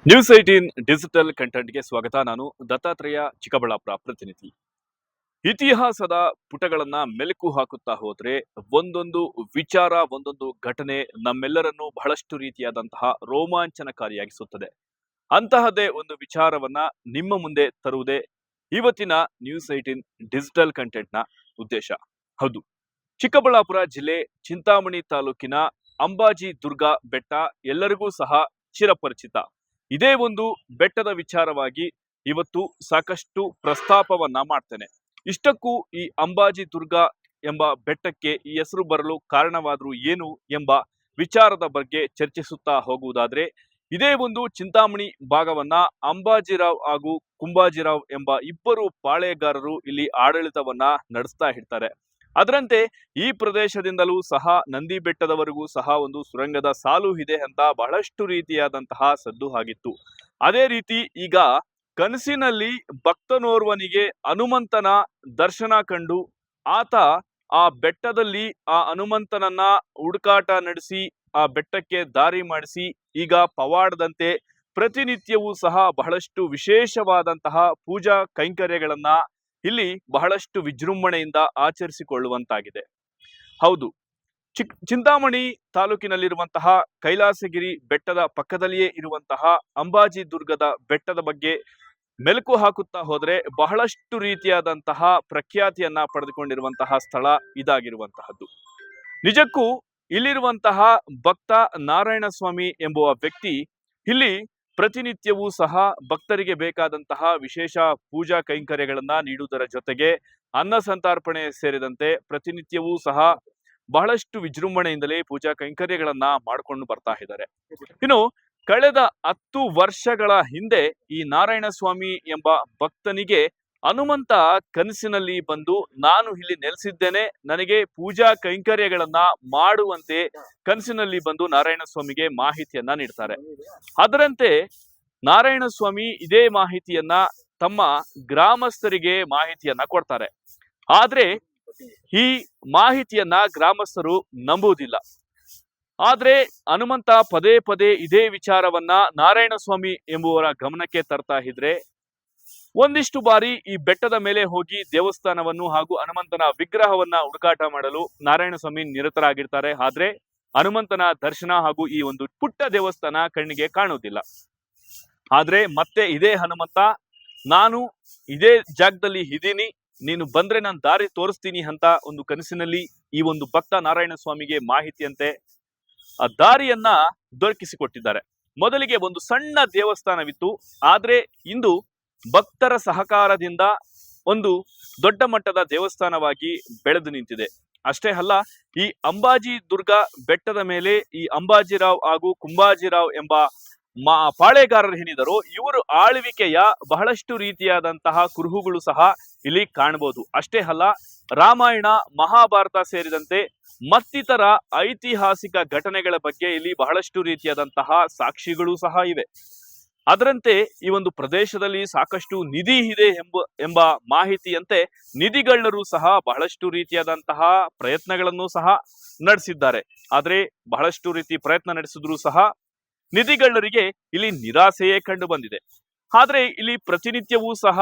News 18 digital ಕಂಟೆಂಟ್ಗೆ ಸ್ವಾಗತ. ನಾನು ದತ್ತಾತ್ರೇಯ, ಚಿಕ್ಕಬಳ್ಳಾಪುರ ಪ್ರತಿನಿಧಿ. ಇತಿಹಾಸದ ಪುಟಗಳನ್ನ ಮೆಲುಕು ಹಾಕುತ್ತಾ ಹೋದ್ರೆ ಒಂದೊಂದು ವಿಚಾರ, ಒಂದೊಂದು ಘಟನೆ ನಮ್ಮೆಲ್ಲರನ್ನು ಬಹಳಷ್ಟು ರೀತಿಯಾದಂತಹ ರೋಮಾಂಚನಕಾರಿಯಾಗಿಸುತ್ತದೆ. ಅಂತಹದೇ ಒಂದು ವಿಚಾರವನ್ನ ನಿಮ್ಮ ಮುಂದೆ ತರುವುದೇ ಇವತ್ತಿನ ನ್ಯೂಸ್ 18 ಡಿಜಿಟಲ್ ಕಂಟೆಂಟ್ನ ಉದ್ದೇಶ. ಹೌದು, ಚಿಕ್ಕಬಳ್ಳಾಪುರ ಜಿಲ್ಲೆ ಚಿಂತಾಮಣಿ ತಾಲೂಕಿನ ಅಂಬಾಜಿ ದುರ್ಗ ಬೆಟ್ಟ ಎಲ್ಲರಿಗೂ ಸಹ ಚಿರಪರಿಚಿತ. ಇದೇ ಒಂದು ಬೆಟ್ಟದ ವಿಚಾರವಾಗಿ ಇವತ್ತು ಸಾಕಷ್ಟು ಪ್ರಸ್ತಾಪವನ್ನ ಮಾಡ್ತೇನೆ. ಇಷ್ಟಕ್ಕೂ ಈ ಅಂಬಾಜಿ ದುರ್ಗ ಎಂಬ ಬೆಟ್ಟಕ್ಕೆ ಈ ಹೆಸರು ಬರಲು ಕಾರಣವಾದ್ರು ಏನು ಎಂಬ ವಿಚಾರದ ಬಗ್ಗೆ ಚರ್ಚಿಸುತ್ತಾ ಹೋಗುವುದಾದ್ರೆ, ಇದೇ ಒಂದು ಚಿಂತಾಮಣಿ ಭಾಗವನ್ನ ಅಂಬಾಜಿರಾವ್ ಹಾಗೂ ಕುಂಬಾಜಿರಾವ್ ಎಂಬ ಇಬ್ಬರು ಪಾಳೆಯಗಾರರು ಇಲ್ಲಿ ಆಡಳಿತವನ್ನ ನಡೆಸ್ತಾ ಇರ್ತಾರೆ. ಅದರಂತೆ ಈ ಪ್ರದೇಶದಿಂದಲೂ ಸಹ ನಂದಿ ಬೆಟ್ಟದವರೆಗೂ ಸಹ ಒಂದು ಸುರಂಗದ ಸಾಲು ಇದೆ ಅಂತ ಬಹಳಷ್ಟು ರೀತಿಯಾದಂತಹ ಸದ್ದು ಆಗಿತ್ತು. ಅದೇ ರೀತಿ ಈಗ ಕನಸಿನಲ್ಲಿ ಭಕ್ತನೋರ್ವನಿಗೆ ಹನುಮಂತನ ದರ್ಶನ ಕಂಡು ಆತ ಆ ಬೆಟ್ಟದಲ್ಲಿ ಆ ಹನುಮಂತನನ್ನ ಹುಡುಕಾಟ ನಡೆಸಿ ಆ ಬೆಟ್ಟಕ್ಕೆ ದಾರಿ ಮಾಡಿಸಿ ಈಗ ಪವಾಡದಂತೆ ಪ್ರತಿನಿತ್ಯವೂ ಸಹ ಬಹಳಷ್ಟು ವಿಶೇಷವಾದಂತಹ ಪೂಜಾ ಕೈಂಕರ್ಯಗಳನ್ನ ಇಲ್ಲಿ ಬಹಳಷ್ಟು ವಿಜೃಂಭಣೆಯಿಂದ ಆಚರಿಸಿಕೊಳ್ಳುವಂತಾಗಿದೆ. ಹೌದು, ಚಿಂತಾಮಣಿ ತಾಲೂಕಿನಲ್ಲಿರುವಂತಹ ಕೈಲಾಸಗಿರಿ ಬೆಟ್ಟದ ಪಕ್ಕದಲ್ಲಿಯೇ ಇರುವಂತಹ ಅಂಬಾಜಿ ದುರ್ಗದ ಬೆಟ್ಟದ ಬಗ್ಗೆ ಮೆಲುಕು ಹಾಕುತ್ತಾ ಹೋದ್ರೆ ಬಹಳಷ್ಟು ರೀತಿಯಾದಂತಹ ಪ್ರಖ್ಯಾತಿಯನ್ನ ಪಡೆದುಕೊಂಡಿರುವಂತಹ ಸ್ಥಳ ಇದಾಗಿರುವಂತಹದ್ದು. ನಿಜಕ್ಕೂ ಇಲ್ಲಿರುವಂತಹ ಭಕ್ತ ನಾರಾಯಣ ಸ್ವಾಮಿ ಎಂಬುವ ವ್ಯಕ್ತಿ ಇಲ್ಲಿ ಪ್ರತಿನಿತ್ಯವೂ ಸಹ ಭಕ್ತರಿಗೆ ಬೇಕಾದಂತಹ ವಿಶೇಷ ಪೂಜಾ ಕೈಂಕರ್ಯಗಳನ್ನ ನೀಡುವುದರ ಜೊತೆಗೆ ಅನ್ನ ಸಂತರ್ಪಣೆ ಸೇರಿದಂತೆ ಪ್ರತಿನಿತ್ಯವೂ ಸಹ ಬಹಳಷ್ಟು ವಿಜೃಂಭಣೆಯಿಂದಲೇ ಪೂಜಾ ಕೈಂಕರ್ಯಗಳನ್ನ ಮಾಡಿಕೊಂಡು ಬರ್ತಾ ಇದ್ದಾರೆ. ಇನ್ನು ಕಳೆದ 10 ವರ್ಷಗಳ ಹಿಂದೆ ಈ ನಾರಾಯಣ ಸ್ವಾಮಿ ಎಂಬ ಭಕ್ತನಿಗೆ ಹನುಮಂತ ಕನಸಿನಲ್ಲಿ ಬಂದು, ನಾನು ಇಲ್ಲಿ ನೆಲೆಸಿದ್ದೇನೆ, ನನಗೆ ಪೂಜಾ ಕೈಂಕರ್ಯಗಳನ್ನ ಮಾಡುವಂತೆ ಕನಸಿನಲ್ಲಿ ಬಂದು ನಾರಾಯಣ ಸ್ವಾಮಿಗೆ ಮಾಹಿತಿಯನ್ನ ನೀಡ್ತಾರೆ. ಅದರಂತೆ ನಾರಾಯಣ ಸ್ವಾಮಿ ಇದೇ ಮಾಹಿತಿಯನ್ನ ತಮ್ಮ ಗ್ರಾಮಸ್ಥರಿಗೆ ಮಾಹಿತಿಯನ್ನ ಕೊಡ್ತಾರೆ. ಆದ್ರೆ ಈ ಮಾಹಿತಿಯನ್ನ ಗ್ರಾಮಸ್ಥರು ನಂಬುವುದಿಲ್ಲ. ಆದ್ರೆ ಹನುಮಂತ ಪದೇ ಪದೇ ಇದೇ ವಿಚಾರವನ್ನ ನಾರಾಯಣ ಸ್ವಾಮಿ ಎಂಬುವರ ಗಮನಕ್ಕೆ ತರ್ತಾ ಇದ್ರೆ ಒಂದಿಷ್ಟು ಬಾರಿ ಈ ಬೆಟ್ಟದ ಮೇಲೆ ಹೋಗಿ ದೇವಸ್ಥಾನವನ್ನು ಹಾಗೂ ಹನುಮಂತನ ವಿಗ್ರಹವನ್ನ ಹುಡುಕಾಟ ಮಾಡಲು ನಾರಾಯಣ ಸ್ವಾಮಿ ನಿರತರಾಗಿರ್ತಾರೆ. ಆದ್ರೆ ಹನುಮಂತನ ದರ್ಶನ ಹಾಗೂ ಈ ಒಂದು ಪುಟ್ಟ ದೇವಸ್ಥಾನ ಕಣ್ಣಿಗೆ ಕಾಣುವುದಿಲ್ಲ. ಆದ್ರೆ ಮತ್ತೆ ಇದೇ ಹನುಮಂತ, ನಾನು ಇದೇ ಜಾಗದಲ್ಲಿ ಇದ್ದೀನಿ, ನೀನು ಬಂದ್ರೆ ನಾನು ದಾರಿ ತೋರಿಸ್ತೀನಿ ಅಂತ ಒಂದು ಕನಸಿನಲ್ಲಿ ಈ ಒಂದು ಭಕ್ತ ನಾರಾಯಣ ಸ್ವಾಮಿಗೆ ಮಾಹಿತಿಯಂತೆ ಆ ದಾರಿಯನ್ನ ದೊರಕಿಸಿಕೊಟ್ಟಿದ್ದಾರೆ. ಮೊದಲಿಗೆ ಒಂದು ಸಣ್ಣ ದೇವಸ್ಥಾನವಿತ್ತು, ಆದ್ರೆ ಇಂದು ಭಕ್ತರ ಸಹಕಾರದಿಂದ ಒಂದು ದೊಡ್ಡ ಮಟ್ಟದ ದೇವಸ್ಥಾನವಾಗಿ ಬೆಳೆದು ನಿಂತಿದೆ. ಅಷ್ಟೇ ಅಲ್ಲ, ಈ ಅಂಬಾಜಿ ದುರ್ಗ ಬೆಟ್ಟದ ಮೇಲೆ ಈ ಅಂಬಾಜಿರಾವ್ ಹಾಗೂ ಕುಂಬಾಜಿರಾವ್ ಎಂಬ ಪಾಳೆಗಾರರು ಏನಿದಾರೋ ಇವರು ಆಳ್ವಿಕೆಯ ಬಹಳಷ್ಟು ರೀತಿಯಾದಂತಹ ಕುರುಹುಗಳು ಸಹ ಇಲ್ಲಿ ಕಾಣಬಹುದು. ಅಷ್ಟೇ ಅಲ್ಲ, ರಾಮಾಯಣ, ಮಹಾಭಾರತ ಸೇರಿದಂತೆ ಮತ್ತಿತರ ಐತಿಹಾಸಿಕ ಘಟನೆಗಳ ಬಗ್ಗೆ ಇಲ್ಲಿ ಬಹಳಷ್ಟು ರೀತಿಯಾದಂತಹ ಸಾಕ್ಷಿಗಳು ಸಹ ಇವೆ. ಅದರಂತೆ ಈ ಒಂದು ಪ್ರದೇಶದಲ್ಲಿ ಸಾಕಷ್ಟು ನಿಧಿ ಇದೆ ಎಂಬ ಮಾಹಿತಿಯಂತೆ ನಿಧಿಗಳ್ಳರು ಸಹ ಬಹಳಷ್ಟು ರೀತಿಯಾದಂತಹ ಪ್ರಯತ್ನಗಳನ್ನು ಸಹ ನಡೆಸಿದ್ದಾರೆ. ಆದ್ರೆ ಬಹಳಷ್ಟು ರೀತಿ ಪ್ರಯತ್ನ ನಡೆಸಿದ್ರು ಸಹ ನಿಧಿಗಳ್ಳರಿಗೆ ಇಲ್ಲಿ ನಿರಾಸೆಯೇ ಕಂಡು ಬಂದಿದೆ. ಆದ್ರೆ ಇಲ್ಲಿ ಪ್ರತಿನಿತ್ಯವೂ ಸಹ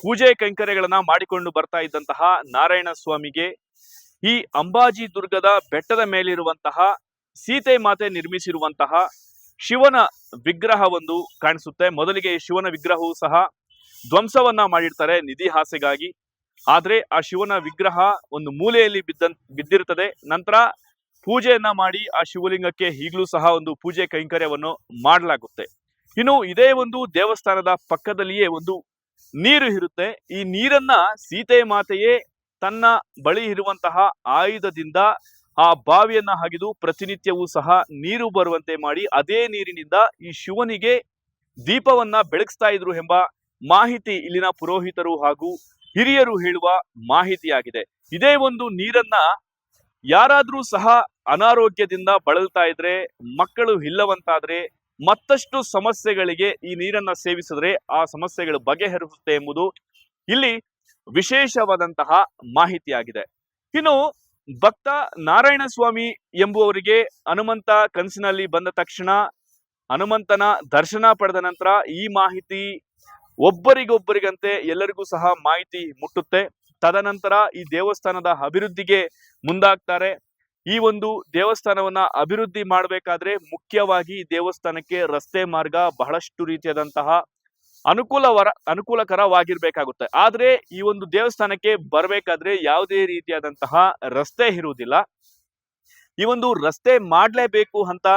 ಪೂಜೆ ಕೈಂಕರ್ಯಗಳನ್ನ ಮಾಡಿಕೊಂಡು ಬರ್ತಾ ಇದ್ದಂತಹ ನಾರಾಯಣ ಸ್ವಾಮಿಗೆ ಈ ಅಂಬಾಜಿ ದುರ್ಗದ ಬೆಟ್ಟದ ಮೇಲಿರುವಂತಹ ಸೀತೆ ಮಾತೆ ನಿರ್ಮಿಸಿರುವಂತಹ ಶಿವನ ವಿಗ್ರಹವೊಂದು ಕಾಣಿಸುತ್ತೆ. ಮೊದಲಿಗೆ ಶಿವನ ವಿಗ್ರಹವೂ ಸಹ ಧ್ವಂಸವನ್ನ ಮಾಡಿರ್ತಾರೆ ನಿಧಿ ಆಸೆಗಾಗಿ. ಆದ್ರೆ ಆ ಶಿವನ ವಿಗ್ರಹ ಒಂದು ಮೂಲೆಯಲ್ಲಿ ಬಿದ್ದಿರುತ್ತದೆ. ನಂತರ ಪೂಜೆಯನ್ನ ಮಾಡಿ ಆ ಶಿವಲಿಂಗಕ್ಕೆ ಈಗಲೂ ಸಹ ಒಂದು ಪೂಜೆ ಕೈಂಕರ್ಯವನ್ನು ಮಾಡಲಾಗುತ್ತೆ. ಇನ್ನು ಇದೇ ಒಂದು ದೇವಸ್ಥಾನದ ಪಕ್ಕದಲ್ಲಿಯೇ ಒಂದು ನೀರು ಇರುತ್ತೆ. ಈ ನೀರನ್ನ ಸೀತೆ ಮಾತೆಯೇ ತನ್ನ ಬಳಿ ಇರುವಂತಹ ಆಯುಧದಿಂದ ಆ ಬಾವಿಯನ್ನ ಹಗಿದು ಪ್ರತಿನಿತ್ಯವೂ ಸಹ ನೀರು ಬರುವಂತೆ ಮಾಡಿ ಅದೇ ನೀರಿನಿಂದ ಈ ಶಿವನಿಗೆ ದೀಪವನ್ನ ಬೆಳಗಿಸ್ತಾ ಇದ್ರು ಎಂಬ ಮಾಹಿತಿ ಇಲ್ಲಿನ ಪುರೋಹಿತರು ಹಾಗೂ ಹಿರಿಯರು ಹೇಳುವ ಮಾಹಿತಿಯಾಗಿದೆ. ಇದೇ ಒಂದು ನೀರನ್ನ ಯಾರಾದ್ರೂ ಸಹ ಅನಾರೋಗ್ಯದಿಂದ ಬಳಲ್ತಾ ಇದ್ರೆ, ಮಕ್ಕಳು ಇಲ್ಲವಂತಾದ್ರೆ ಮತ್ತಷ್ಟು ಸಮಸ್ಯೆಗಳಿಗೆ ಈ ನೀರನ್ನ ಸೇವಿಸಿದ್ರೆ ಆ ಸಮಸ್ಯೆಗಳು ಬಗೆಹರಿಸುತ್ತೆ ಎಂಬುದು ಇಲ್ಲಿ ವಿಶೇಷವಾದಂತಹ ಮಾಹಿತಿಯಾಗಿದೆ. ಇನ್ನು ಭಕ್ತ ನಾರಾಯಣ ಸ್ವಾಮಿ ಎಂಬುವರಿಗೆ ಹನುಮಂತ ಕನಸಿನಲ್ಲಿ ಬಂದ ತಕ್ಷಣ ಹನುಮಂತನ ದರ್ಶನ ಪಡೆದ ನಂತರ ಈ ಮಾಹಿತಿ ಒಬ್ಬರಿಗೊಬ್ಬರಿಗಂತೆ ಎಲ್ಲರಿಗೂ ಸಹ ಮಾಹಿತಿ ಮುಟ್ಟುತ್ತೆ. ತದನಂತರ ಈ ದೇವಸ್ಥಾನದ ಅಭಿವೃದ್ಧಿಗೆ ಮುಂದಾಗ್ತಾರೆ. ಈ ಒಂದು ದೇವಸ್ಥಾನವನ್ನ ಅಭಿವೃದ್ಧಿ ಮಾಡಬೇಕಾದ್ರೆ ಮುಖ್ಯವಾಗಿ ದೇವಸ್ಥಾನಕ್ಕೆ ರಸ್ತೆ ಮಾರ್ಗ ಬಹಳಷ್ಟು ರೀತಿಯಾದಂತಹ ಅನುಕೂಲಕರವಾಗಿರ್ಬೇಕಾಗುತ್ತೆ. ಆದ್ರೆ ಈ ಒಂದು ದೇವಸ್ಥಾನಕ್ಕೆ ಬರಬೇಕಾದ್ರೆ ಯಾವುದೇ ರೀತಿಯಾದಂತಹ ರಸ್ತೆ ಇರುವುದಿಲ್ಲ. ಈ ಒಂದು ರಸ್ತೆ ಮಾಡ್ಲೇಬೇಕು ಅಂತ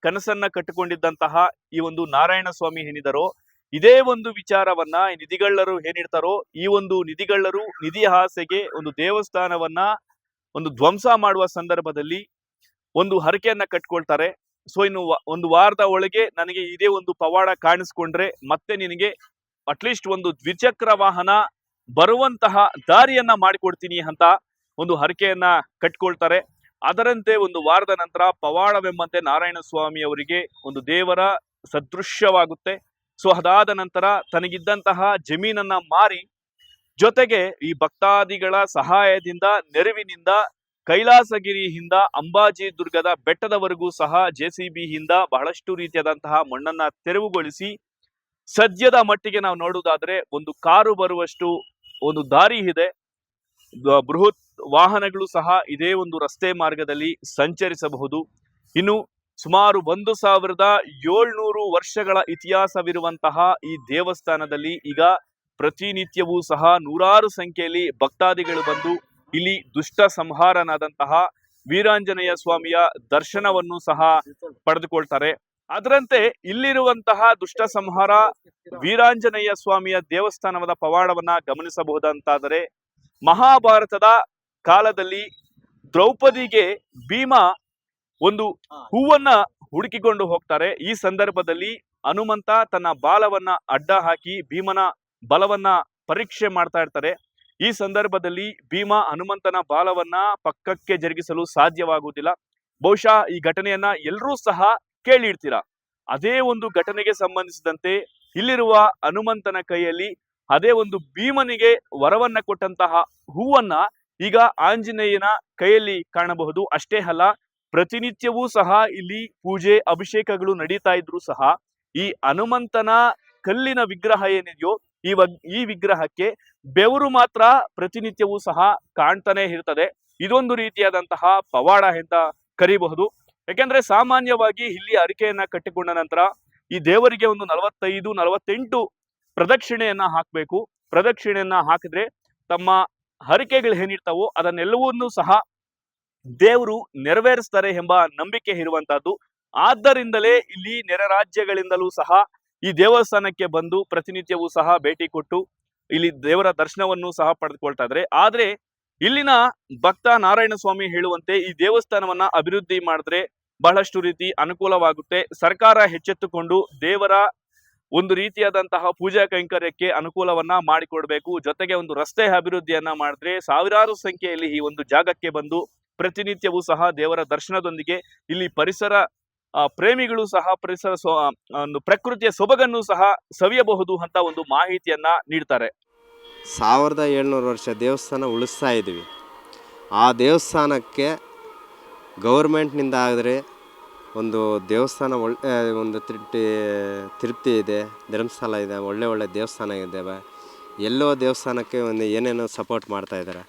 ಕನಸನ್ನ ಕಟ್ಟಿಕೊಂಡಿದ್ದಂತಹ ಈ ಒಂದು ನಾರಾಯಣ ಸ್ವಾಮಿ ಏನಿದಾರೋ, ಇದೇ ಒಂದು ವಿಚಾರವನ್ನ ಈ ನಿಧಿಗಳ್ಳರು ಏನಿರ್ತಾರೋ, ಈ ಒಂದು ನಿಧಿಗಳ್ಳರು ನಿಧಿ ಆಸೆಗೆ ಒಂದು ದೇವಸ್ಥಾನವನ್ನ ಒಂದು ಧ್ವಂಸ ಮಾಡುವ ಸಂದರ್ಭದಲ್ಲಿ ಒಂದು ಹರಕೆಯನ್ನ ಕಟ್ಕೊಳ್ತಾರೆ. ಸೊ ಇನ್ನು ಒಂದು ವಾರದ ಒಳಗೆ ನನಗೆ ಇದೇ ಒಂದು ಪವಾಡ ಕಾಣಿಸ್ಕೊಂಡ್ರೆ ಮತ್ತೆ ನಿನಗೆ ಅಟ್ಲೀಸ್ಟ್ ಒಂದು ದ್ವಿಚಕ್ರ ವಾಹನ ಬರುವಂತಹ ದಾರಿಯನ್ನ ಮಾಡಿಕೊಡ್ತೀನಿ ಅಂತ ಒಂದು ಹರಕೆಯನ್ನ ಕಟ್ಕೊಳ್ತಾರೆ. ಅದರಂತೆ ಒಂದು ವಾರದ ನಂತರ ಪವಾಡವೆಂಬಂತೆ ನಾರಾಯಣ ಸ್ವಾಮಿ ಅವರಿಗೆ ಒಂದು ದೇವರ ಸದೃಶ್ಯವಾಗುತ್ತೆ. ಸೊ ಅದಾದ ನಂತರ ತನಗಿದ್ದಂತಹ ಜಮೀನನ್ನ ಮಾರಿ, ಜೊತೆಗೆ ಈ ಭಕ್ತಾದಿಗಳ ಸಹಾಯದಿಂದ ನೆರವಿನಿಂದ ಕೈಲಾಸಗಿರಿಯಿಂದ ಅಂಬಾಜಿ ದುರ್ಗದ ಬೆಟ್ಟದವರೆಗೂ ಸಹ JCB ಯಿಂದ ಬಹಳಷ್ಟು ರೀತಿಯಾದಂತಹ ಮಣ್ಣನ್ನ ತೆರವುಗೊಳಿಸಿ, ಸದ್ಯದ ಮಟ್ಟಿಗೆ ನಾವು ನೋಡುವುದಾದ್ರೆ ಒಂದು ಕಾರು ಬರುವಷ್ಟು ಒಂದು ದಾರಿ ಇದೆ. ಬೃಹತ್ ವಾಹನಗಳು ಸಹ ಇದೇ ಒಂದು ರಸ್ತೆ ಮಾರ್ಗದಲ್ಲಿ ಸಂಚರಿಸಬಹುದು. ಇನ್ನು ಸುಮಾರು 1700 ವರ್ಷಗಳ ಇತಿಹಾಸವಿರುವಂತಹ ಈ ದೇವಸ್ಥಾನದಲ್ಲಿ ಈಗ ಪ್ರತಿನಿತ್ಯವೂ ಸಹ ನೂರಾರು ಸಂಖ್ಯೆಯಲ್ಲಿ ಭಕ್ತಾದಿಗಳು ಬಂದು ಇಲ್ಲಿ ದುಷ್ಟ ಸಂಹಾರನಾದಂತಹ ವೀರಾಂಜನೇಯ ಸ್ವಾಮಿಯ ದರ್ಶನವನ್ನು ಸಹ ಪಡೆದುಕೊಳ್ತಾರೆ. ಅದರಂತೆ ಇಲ್ಲಿರುವಂತಹ ದುಷ್ಟ ಸಂಹಾರ ವೀರಾಂಜನೇಯ ಸ್ವಾಮಿಯ ದೇವಸ್ಥಾನದ ಪವಾಡವನ್ನ ಗಮನಿಸಬಹುದಂತಾದರೆ, ಮಹಾಭಾರತದ ಕಾಲದಲ್ಲಿ ದ್ರೌಪದಿಗೆ ಭೀಮ ಒಂದು ಹೂವನ್ನ ಹುಡುಕಿಕೊಂಡು ಹೋಗ್ತಾರೆ. ಈ ಸಂದರ್ಭದಲ್ಲಿ ಹನುಮಂತ ತನ್ನ ಬಾಲವನ್ನ ಅಡ್ಡ ಹಾಕಿ ಭೀಮನ ಬಲವನ್ನ ಪರೀಕ್ಷೆ ಮಾಡ್ತಾ ಇರ್ತಾರೆ. ಈ ಸಂದರ್ಭದಲ್ಲಿ ಭೀಮ ಹನುಮಂತನ ಬಾಲವನ್ನ ಪಕ್ಕಕ್ಕೆ ಜರುಗಿಸಲು ಸಾಧ್ಯವಾಗುವುದಿಲ್ಲ. ಬಹುಶಃ ಈ ಘಟನೆಯನ್ನ ಎಲ್ಲರೂ ಸಹ ಕೇಳಿರ್ತೀರಾ. ಅದೇ ಒಂದು ಘಟನೆಗೆ ಸಂಬಂಧಿಸಿದಂತೆ ಇಲ್ಲಿರುವ ಹನುಮಂತನ ಕೈಯಲ್ಲಿ ಅದೇ ಒಂದು ಭೀಮನಿಗೆ ವರವನ್ನ ಕೊಟ್ಟಂತಹ ಹೂವನ್ನ ಈಗ ಆಂಜನೇಯನ ಕೈಯಲ್ಲಿ ಕಾಣಬಹುದು. ಅಷ್ಟೇ ಅಲ್ಲ, ಪ್ರತಿನಿತ್ಯವೂ ಸಹ ಇಲ್ಲಿ ಪೂಜೆ ಅಭಿಷೇಕಗಳು ನಡೀತಾ ಇದ್ರು ಸಹ ಈ ಹನುಮಂತನ ಕಲ್ಲಿನ ವಿಗ್ರಹ ಏನಿದೆಯೋ ಈ ವಿಗ್ರಹಕ್ಕೆ ಬೆವರು ಮಾತ್ರ ಪ್ರತಿನಿತ್ಯವೂ ಸಹ ಕಾಣ್ತಾನೆ ಇರ್ತದೆ. ಇದೊಂದು ರೀತಿಯಾದಂತಹ ಪವಾಡ ಅಂತ ಕರೀಬಹುದು. ಯಾಕೆಂದ್ರೆ ಸಾಮಾನ್ಯವಾಗಿ ಇಲ್ಲಿ ಹರಕೆಯನ್ನ ಕಟ್ಟಿಕೊಂಡ ನಂತರ ಈ ದೇವರಿಗೆ ಒಂದು 45-48 ಪ್ರದಕ್ಷಿಣೆಯನ್ನ ಹಾಕಬೇಕು. ಪ್ರದಕ್ಷಿಣೆಯನ್ನ ಹಾಕಿದ್ರೆ ತಮ್ಮ ಹರಕೆಗಳು ಏನಿರ್ತಾವೋ ಅದನ್ನೆಲ್ಲವನ್ನೂ ಸಹ ದೇವರು ನೆರವೇರಿಸ್ತಾರೆ ಎಂಬ ನಂಬಿಕೆ ಇರುವಂತಹದ್ದು. ಆದ್ದರಿಂದಲೇ ಇಲ್ಲಿ ನೆರೆ ರಾಜ್ಯಗಳಿಂದಲೂ ಸಹ ಈ ದೇವಸ್ಥಾನಕ್ಕೆ ಬಂದು ಪ್ರತಿನಿತ್ಯವೂ ಸಹ ಭೇಟಿ ಕೊಟ್ಟು ಇಲ್ಲಿ ದೇವರ ದರ್ಶನವನ್ನು ಸಹ ಪಡೆದುಕೊಳ್ತಾ ಇದ್ದಾರೆ. ಆದ್ರೆ ಇಲ್ಲಿನ ಭಕ್ತ ನಾರಾಯಣ ಸ್ವಾಮಿ ಹೇಳುವಂತೆ ಈ ದೇವಸ್ಥಾನವನ್ನ ಅಭಿವೃದ್ಧಿ ಮಾಡಿದ್ರೆ ಬಹಳಷ್ಟು ರೀತಿ ಅನುಕೂಲವಾಗುತ್ತೆ. ಸರ್ಕಾರ ಎಚ್ಚೆತ್ತುಕೊಂಡು ದೇವರ ಒಂದು ರೀತಿಯಾದಂತಹ ಪೂಜಾ ಕೈಂಕರ್ಯಕ್ಕೆ ಅನುಕೂಲವನ್ನ ಮಾಡಿಕೊಡ್ಬೇಕು. ಜೊತೆಗೆ ಒಂದು ರಸ್ತೆ ಅಭಿವೃದ್ಧಿಯನ್ನ ಮಾಡಿದ್ರೆ ಸಾವಿರಾರು ಸಂಖ್ಯೆಯಲ್ಲಿ ಈ ಒಂದು ಜಾಗಕ್ಕೆ ಬಂದು ಪ್ರತಿನಿತ್ಯವೂ ಸಹ ದೇವರ ದರ್ಶನದೊಂದಿಗೆ ಇಲ್ಲಿ ಪರಿಸರ ಪ್ರೇಮಿಗಳು ಸಹ ಒಂದು ಪ್ರಕೃತಿಯ ಸೊಬಗನ್ನು ಸಹ ಸವಿಯಬಹುದು ಅಂತ ಒಂದು ಮಾಹಿತಿಯನ್ನ ನೀಡ್ತಾರೆ. 1700 ವರ್ಷ ದೇವಸ್ಥಾನ ಉಳಿಸ್ತಾ ಇದ್ವಿ. ಆ ದೇವಸ್ಥಾನಕ್ಕೆ ಗೌರ್ಮೆಂಟ್ನಿಂದ ಆದರೆ ಒಂದು ದೇವಸ್ಥಾನ ಒಂದು ತಿರುಪ್ತಿ ಇದೆ, ಧರ್ಮಸ್ಥಳ ಇದೆ, ಒಳ್ಳೆ ದೇವಸ್ಥಾನ ಇದ್ದಾವೆ. ಎಲ್ಲೋ ದೇವಸ್ಥಾನಕ್ಕೆ ಒಂದು ಏನೇನೋ ಸಪೋರ್ಟ್ ಮಾಡ್ತಾಯಿದ್ದಾರೆ.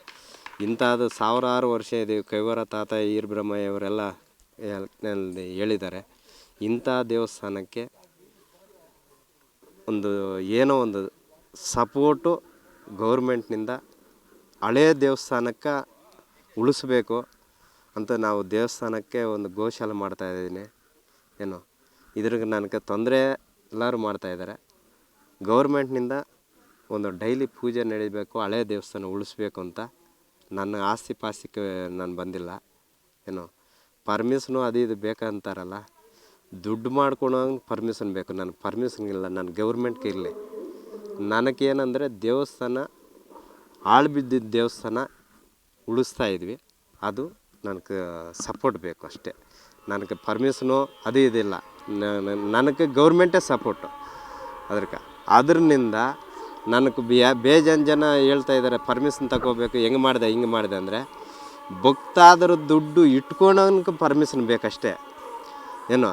ಇಂಥದ್ದು ಸಾವಿರಾರು ವರ್ಷ ಇದೆ. ಕೈವಾರ ತಾತ ಈರ್ಬ್ರಹ್ಮಯ್ಯವರೆಲ್ಲ ಹೇಳಿದ್ದಾರೆ. ಇಂಥ ದೇವಸ್ಥಾನಕ್ಕೆ ಏನೋ ಒಂದು ಸಪೋರ್ಟು ಗೌರ್ಮೆಂಟ್ನಿಂದ ಹಳೆಯ ದೇವಸ್ಥಾನಕ್ಕೆ ಉಳಿಸ್ಬೇಕು ಅಂತ ನಾವು ದೇವಸ್ಥಾನಕ್ಕೆ ಒಂದು ಗೋಶಾಲೆ ಮಾಡ್ತಾಯಿದ್ದೀನಿ. ಏನು ಇದ್ರಿಗೆ ನನಗೆ ತೊಂದರೆ ಎಲ್ಲರೂ ಮಾಡ್ತಾಯಿದ್ದಾರೆ. ಗೌರ್ಮೆಂಟ್ನಿಂದ ಒಂದು ಡೈಲಿ ಪೂಜೆ ನಡೀಬೇಕು, ಹಳೆಯ ದೇವಸ್ಥಾನ ಉಳಿಸ್ಬೇಕು ಅಂತ. ನನ್ನ ಆಸ್ತಿ ಪಾಸ್ತಿಗೆ ನಾನು ಬಂದಿಲ್ಲ. ಏನು ಪರ್ಮಿಷನು ಅದು ಇದು ಬೇಕಂತಾರಲ್ಲ, ದುಡ್ಡು ಮಾಡ್ಕೊಳೋ ಪರ್ಮಿಷನ್ ಬೇಕು. ನನಗೆ ಪರ್ಮಿಷನ್ ಇಲ್ಲ, ನಾನು ಗೌರ್ಮೆಂಟ್ಗೆ ಇರಲಿ. ನನಗೇನೆಂದರೆ ದೇವಸ್ಥಾನ ಹಾಳು ಬಿದ್ದಿದ್ದ ದೇವಸ್ಥಾನ ಉಳಿಸ್ತಾ ಇದ್ವಿ, ಅದು ನನಗೆ ಸಪೋರ್ಟ್ ಬೇಕು ಅಷ್ಟೇ. ನನಗೆ ಪರ್ಮಿಷನು ಅದು ಇದಿಲ್ಲ, ನನಗೆ ಗೌರ್ಮೆಂಟೇ ಸಪೋರ್ಟು. ಅದ್ರಿಂದ ನನಗೆ ಬೇಜಾನ್ ಜನ ಹೇಳ್ತಾಯಿದ್ದಾರೆ ಪರ್ಮಿಷನ್ ತಗೋಬೇಕು, ಹೆಂಗೆ ಮಾಡಿದೆ ಅಂದರೆ ಭಕ್ತಾದ್ರ ದುಡ್ಡು ಇಟ್ಕೊಳೋನ್ಗೆ ಪರ್ಮಿಷನ್ ಬೇಕಷ್ಟೇ. ಏನು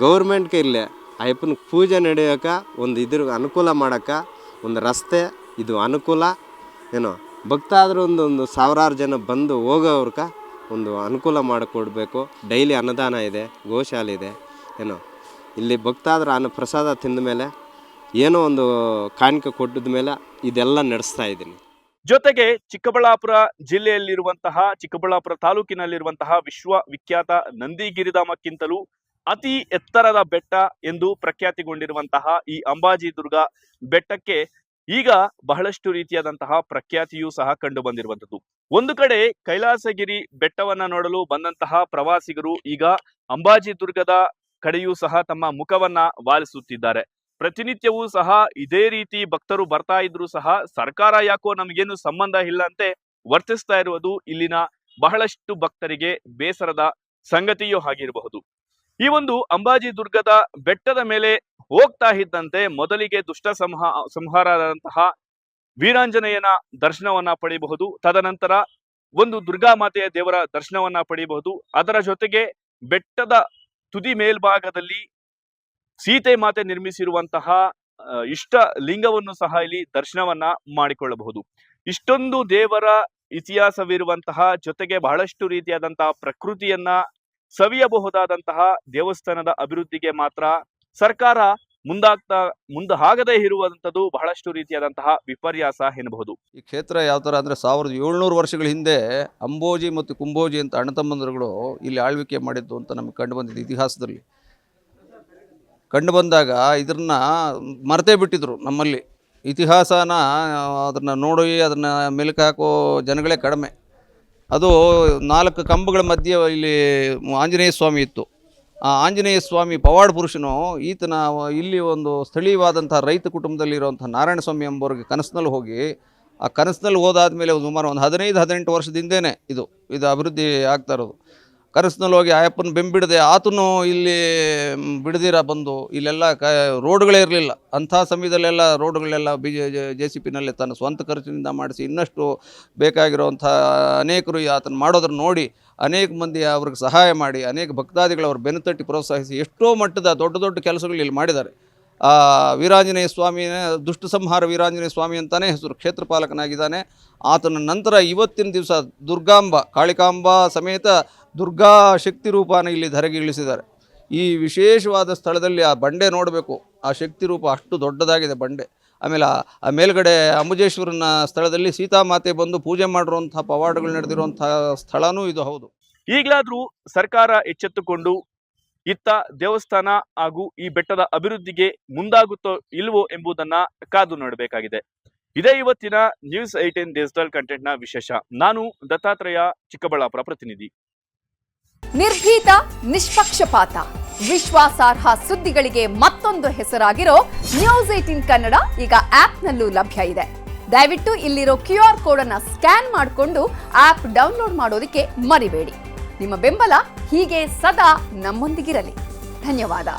ಗೌರ್ಮೆಂಟ್ಗೆ ಇರಲಿ, ಅಯ್ಯಪ್ಪನ ಪೂಜೆ ನಡೆಯೋಕೆ ಒಂದು ಇದ್ರ ಅನುಕೂಲ ಮಾಡೋಕ್ಕೆ ಒಂದು ರಸ್ತೆ ಇದು ಅನುಕೂಲ ಏನೋ ಭಕ್ತಾದರೂ ಒಂದು ಸಾವಿರಾರು ಜನ ಬಂದು ಹೋಗೋವ್ರಕ ಒಂದು ಅನುಕೂಲ ಮಾಡಿಕೊಡ್ಬೇಕು. ಡೈಲಿ ಅನ್ನದಾನ ಇದೆ, ಗೋಶಾಲೆ ಇದೆ ಏನೋ. ಇಲ್ಲಿ ಭಕ್ತಾದರೂ ಪ್ರಸಾದ ತಿಂದ ಮೇಲೆ ಏನೋ ಒಂದು ಕಾಣಿಕೆ ಕೊಟ್ಟಿದ ಮೇಲೆ ಇದೆಲ್ಲ ನಡೆಸ್ತಾ ಇದ್ದೀನಿ. ಜೊತೆಗೆ ಚಿಕ್ಕಬಳ್ಳಾಪುರ ಜಿಲ್ಲೆಯಲ್ಲಿರುವಂತಹ, ಚಿಕ್ಕಬಳ್ಳಾಪುರ ತಾಲೂಕಿನಲ್ಲಿರುವಂತಹ ವಿಶ್ವವಿಖ್ಯಾತ ನಂದಿಗಿರಿಧಾಮಕ್ಕಿಂತಲೂ ಅತಿ ಎತ್ತರದ ಬೆಟ್ಟ ಎಂದು ಪ್ರಖ್ಯಾತಿಗೊಂಡಿರುವಂತಹ ಈ ಅಂಬಾಜಿ ದುರ್ಗ ಬೆಟ್ಟಕ್ಕೆ ಈಗ ಬಹಳಷ್ಟು ರೀತಿಯಾದಂತಹ ಪ್ರಖ್ಯಾತಿಯೂ ಸಹ ಕಂಡು ಬಂದಿರುವಂತದ್ದು. ಒಂದು ಕಡೆ ಕೈಲಾಸಗಿರಿ ಬೆಟ್ಟವನ್ನ ನೋಡಲು ಬಂದಂತಹ ಪ್ರವಾಸಿಗರು ಈಗ ಅಂಬಾಜಿ ದುರ್ಗದ ಕಡೆಯೂ ಸಹ ತಮ್ಮ ಮುಖವನ್ನ ವಾಲಿಸುತ್ತಿದ್ದಾರೆ. ಪ್ರತಿನಿತ್ಯವೂ ಸಹ ಇದೇ ರೀತಿ ಭಕ್ತರು ಬರ್ತಾ ಇದ್ರು ಸಹ ಸರ್ಕಾರ ಯಾಕೋ ನಮಗೇನು ಸಂಬಂಧ ಇಲ್ಲ ಅಂತೆ ವರ್ತಿಸ್ತಾ ಇರುವುದು ಇಲ್ಲಿನ ಬಹಳಷ್ಟು ಭಕ್ತರಿಗೆ ಬೇಸರದ ಸಂಗತಿಯೂ ಆಗಿರಬಹುದು. ಈ ಒಂದು ಅಂಬಾಜಿ ದುರ್ಗದ ಬೆಟ್ಟದ ಮೇಲೆ ಹೋಗ್ತಾ ಇದ್ದಂತೆ ಮೊದಲಿಗೆ ದುಷ್ಟ ಸಂಹಾರದಂತಹ ವೀರಾಂಜನೇಯನ ದರ್ಶನವನ್ನ ಪಡೆಯಬಹುದು. ತದನಂತರ ಒಂದು ದುರ್ಗಾ ಮಾತೆಯ ದೇವರ ದರ್ಶನವನ್ನ ಪಡೆಯಬಹುದು. ಅದರ ಜೊತೆಗೆ ಬೆಟ್ಟದ ತುದಿ ಮೇಲ್ಭಾಗದಲ್ಲಿ ಸೀತೆ ಮಾತೆ ನಿರ್ಮಿಸಿರುವಂತಹ ಇಷ್ಟ ಲಿಂಗವನ್ನು ಸಹ ಇಲ್ಲಿ ದರ್ಶನವನ್ನ ಮಾಡಿಕೊಳ್ಳಬಹುದು. ಇಷ್ಟೊಂದು ದೇವರ ಇತಿಹಾಸವಿರುವಂತಹ, ಜೊತೆಗೆ ಬಹಳಷ್ಟು ರೀತಿಯಾದಂತಹ ಪ್ರಕೃತಿಯನ್ನ ಸವಿಯಬಹುದಾದಂತಹ ದೇವಸ್ಥಾನದ ಅಭಿವೃದ್ಧಿಗೆ ಮಾತ್ರ ಸರ್ಕಾರ ಮುಂದಾಗದೇ ಇರುವಂತದ್ದು ಬಹಳಷ್ಟು ರೀತಿಯಾದಂತಹ ವಿಪರ್ಯಾಸ ಎನ್ನಬಹುದು. ಈ ಕ್ಷೇತ್ರ ಯಾವ ಥರ ಅಂದರೆ 1700 ವರ್ಷಗಳ ಹಿಂದೆ ಅಂಬೋಜಿ ಮತ್ತು ಕುಂಬೋಜಿ ಅಂತ ಅಣ್ಣತಮ್ಮಂದಿರುಗಳು ಇಲ್ಲಿ ಆಳ್ವಿಕೆ ಮಾಡಿದ್ದು ಅಂತ ನಮಗೆ ಕಂಡು ಬಂದಿದ್ದು ಇತಿಹಾಸದಲ್ಲಿ. ಕಂಡು ಬಂದಾಗ ಇದನ್ನು ಮರೆತೇ ಬಿಟ್ಟಿದ್ರು. ನಮ್ಮಲ್ಲಿ ಇತಿಹಾಸನ ಅದನ್ನು ನೋಡಿ ಅದನ್ನು ಮೆಲುಕು ಹಾಕೋ ಜನಗಳೇ ಕಡಿಮೆ. ಅದು 4 ಕಂಬಗಳ ಮಧ್ಯೆ ಇಲ್ಲಿ ಆಂಜನೇಯ ಸ್ವಾಮಿ ಇತ್ತು. ಆ ಆಂಜನೇಯ ಸ್ವಾಮಿ ಪವಾಡ ಪುರುಷನು. ಈತನ ಇಲ್ಲಿ ಒಂದು ಸ್ಥಳೀಯವಾದಂಥ ರೈತ ಕುಟುಂಬದಲ್ಲಿರುವಂಥ ನಾರಾಯಣ ಸ್ವಾಮಿ ಎಂಬವ್ರಿಗೆ ಕನಸಿನಲ್ಲಿ ಹೋಗಿ, ಆ ಕನಸಿನಲ್ಲಿ ಹೋದಾದ್ಮೇಲೆ ಸುಮಾರು ಒಂದು 15-18 ವರ್ಷದಿಂದೇನೆ ಇದು ಅಭಿವೃದ್ಧಿ ಆಗ್ತಾ ಇರೋದು. ಕನಸಿನಲ್ಲಿ ಹೋಗಿ ಅಯ್ಯಪ್ಪನ ಬೆಂಬಿಡದೆ ಆತನು ಇಲ್ಲಿ ಬಿಡದಿರ ಬಂದು ಇಲ್ಲೆಲ್ಲ ರೋಡ್ಗಳೇ ಇರಲಿಲ್ಲ. ಅಂಥ ಸಮಯದಲ್ಲೆಲ್ಲ ರೋಡ್ಗಳೆಲ್ಲ JCPನಲ್ಲಿ ತನ್ನ ಸ್ವಂತ ಖರ್ಚಿನಿಂದ ಮಾಡಿಸಿ ಇನ್ನಷ್ಟು ಬೇಕಾಗಿರುವಂಥ ಅನೇಕರು ಆತನ ಮಾಡೋದನ್ನು ನೋಡಿ ಅನೇಕ ಮಂದಿ ಅವ್ರಿಗೆ ಸಹಾಯ ಮಾಡಿ, ಅನೇಕ ಭಕ್ತಾದಿಗಳು ಅವ್ರ ಬೆನ್ನುತಟ್ಟಿ ಪ್ರೋತ್ಸಾಹಿಸಿ ಎಷ್ಟೋ ಮಟ್ಟದ ದೊಡ್ಡ ದೊಡ್ಡ ಕೆಲಸಗಳು ಇಲ್ಲಿ ಮಾಡಿದ್ದಾರೆ. ವೀರಾಂಜನೇಯ ಸ್ವಾಮಿನ ದುಷ್ಟ ಸಂಹಾರ ವೀರಾಂಜನೇಯ ಸ್ವಾಮಿ ಅಂತಲೇ ಹೆಸರು. ಕ್ಷೇತ್ರಪಾಲಕನಾಗಿದ್ದಾನೆ. ಆತನ ನಂತರ ಇವತ್ತಿನ ದಿವಸ ದುರ್ಗಾಂಬ ಕಾಳಿಕಾಂಬಾ ಸಮೇತ ದುರ್ಗಾ ಶಕ್ತಿ ರೂಪನ ಇಲ್ಲಿ ಧರೆಗೆ ಇಳಿಸಿದ್ದಾರೆ. ಈ ವಿಶೇಷವಾದ ಸ್ಥಳದಲ್ಲಿ ಆ ಬಂಡೆ ನೋಡಬೇಕು. ಆ ಶಕ್ತಿ ರೂಪ ಅಷ್ಟು ದೊಡ್ಡದಾಗಿದೆ ಬಂಡೆ. ಆಮೇಲೆ ಆ ಮೇಲ್ಗಡೆ ಅಂಬುಜೇಶ್ವರನ ಸ್ಥಳದಲ್ಲಿ ಸೀತಾಮಾತೆ ಬಂದು ಪೂಜೆ ಮಾಡಿರುವಂಥ ಪವಾಡಗಳು ನಡೆದಿರುವಂಥ ಸ್ಥಳನೂ ಇದು ಹೌದು. ಈಗಲಾದರೂ ಸರ್ಕಾರ ಎಚ್ಚೆತ್ತುಕೊಂಡು ಇತ್ತ ದೇವಸ್ಥಾನ ಹಾಗೂ ಈ ಬೆಟ್ಟದ ಅಭಿವೃದ್ಧಿಗೆ ಮುಂದಾಗುತ್ತೋ ಇಲ್ವೋ ಎಂಬುದನ್ನ ಕಾದು ನೋಡಬೇಕಾಗಿದೆ. ಇದೇ ಇವತ್ತಿನ ನ್ಯೂಸ್ 18 ಡಿಜಿಟಲ್ ಕಂಟೆಂಟ್ನ ವಿಶೇಷ. ನಾನು ದತ್ತಾತ್ರೇಯ, ಚಿಕ್ಕಬಳ್ಳಾಪುರ ಪ್ರತಿನಿಧಿ. ನಿರ್ಭೀತ, ನಿಷ್ಪಕ್ಷಪಾತ, ವಿಶ್ವಾಸಾರ್ಹ ಸುದ್ದಿಗಳಿಗೆ ಮತ್ತೊಂದು ಹೆಸರಾಗಿರೋ ನ್ಯೂಸ್ 18 ಕನ್ನಡ ಈಗ ಆಪ್ನಲ್ಲೂ ಲಭ್ಯ ಇದೆ. ದಯವಿಟ್ಟು ಇಲ್ಲಿರೋ QR ಕೋಡ್ ಅನ್ನ ಸ್ಕ್ಯಾನ್ ಮಾಡಿಕೊಂಡು ಆಪ್ ಡೌನ್ಲೋಡ್ ಮಾಡೋದಕ್ಕೆ ಮರಿಬೇಡಿ. ನಿಮ್ಮ ಬೆಂಬಲ ಹೀಗೆ ಸದಾ ನಮ್ಮೊಂದಿಗಿರಲಿ. ಧನ್ಯವಾದ.